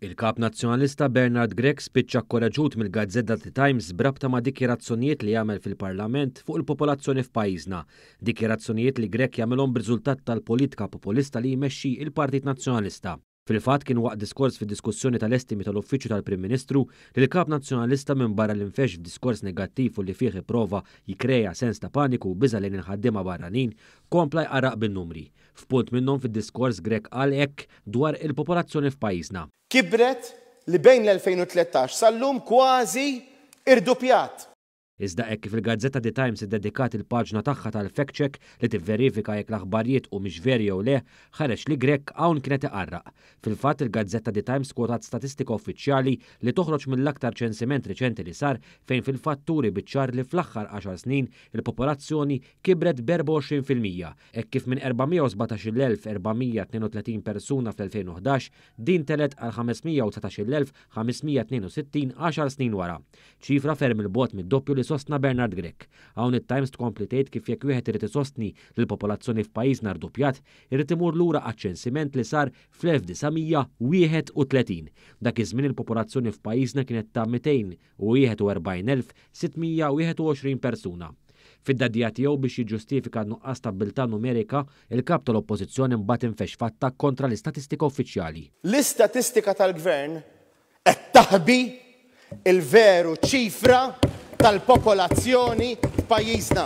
Il-kap nazzjonalista Bernard Grech spiċċa akkoraġut mill-Gazzetta The Times brabta ma' dikjerazzjonijiet li jagħmel fil-Parlament fuq il-popolazzjoni f'pajjiżna. Dikjerazzjonijiet li Grech jagħmelhom b'riżultat tal-politika populista li jmexxi il-Partit Nazzjonalista. Fil-fatt kien waqt diskors fid-diskussjoni tal-estimi tal-Uffiċċju tal-Prim Ministru li l-kap nazzjonalista minn barra l-infex f'diskors negattiv u li fih ipprova jikkrea sens ta' paniku u biża' lejn il-ħaddiema barranin kompla jqaraq bin-numri. F'punt minnhom fid-diskors Grech qal hekk dwar il-popolazzjoni f'pajjiżna. Kibret li bejn l-2013 sal-lum kważi irdupjat. Iżda hekk kif il-Gazzetta The Times iddedikat il-paġna tagħha tal-fact check li tivverifika jekk l-aħbarijiet u mhix veri jew le, ħareġ li Grech hawn kienet iqarraq. Fil-fatt il-Gazzetta The Times kwotat statistika uffiċjali li toħroġ mill-aktar ċensiment reċenti li sar fejn fil-fatt turi biċ-ċar li fl-aħħar 10 snin il-popolazzjoni kibret b'24%. Hekk kif minn 417,432 persuna fl-2011 din telet għal 519,562 10 snin wara. Ċifra ferm il-bot mid-doppju li sostna Bernard Grech. Hawn it-Times tkompli tgħid kif jekk wieħed irid isostni lill-popolazzjoni f'pajjiżna rdupjat, irid imur lura għaċ-ċensiment li sar fl-1931. Dak iż-żmien il-popolazzjoni f'pajjiżna kienet ta' 241,621 persuna. Fid-dadija tiegħu biex jiġġustifika nuqqas stabbiltà numerika, il-kap tal-Oppożizzjoni mbagħad infex f'attakk kontra l-istatistika uffiċjali. L-istatistika tal-Gvern qed taħbi il-veru ċifra tal-popolazzjoni f'pajjiżna.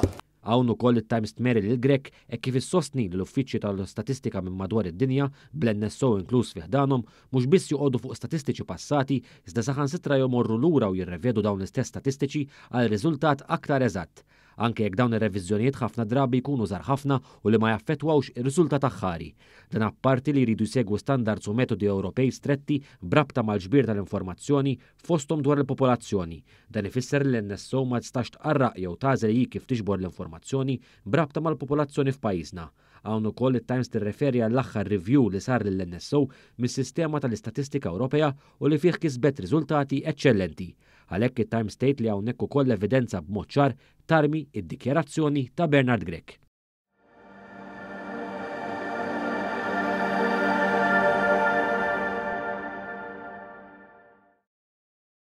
Hawn ukoll it-Times tmeri lil Grech hekk kif issostni l-uffiċċji tal-statistika minn madwar id-dinja bl-NSO inkluż fih danhom mhux biss joqogħdu fuq statistiċi passati, iżda saħansitra jmorru lura u jirrevedu dawn l-istess statistiċi għal riżultat aktar eżatt. Anke jekk dawn ir-reviżjonijiet ħafna drabi jkunu żgħar ħafna u li ma jaffettwawx ir-riżultat aħħari. Dan apparti li jridu jsegwu standards u metodi Ewropej stretti brabta mal-ġbir tal-informazzjoni fosthom dwar il-popolazzjoni. Dan ifisser li l-NSO ma tistax tqarraq jew tagħżel kif tiġbor l-informazzjoni brabta mal-popolazzjoni f'pajjiżna. Hawn ukoll it-Times tirreferi għall-aħħar review li sar lill-NSO mis-sistema tal-istatistika Ewropea u li fih kisbet riżultati eċċellenti. Għalhekk it-Times tgħid li hawnhekk ukoll evidenza b'mod ċar tarmi id-dikjarazzjoni ta' Bernard Grech.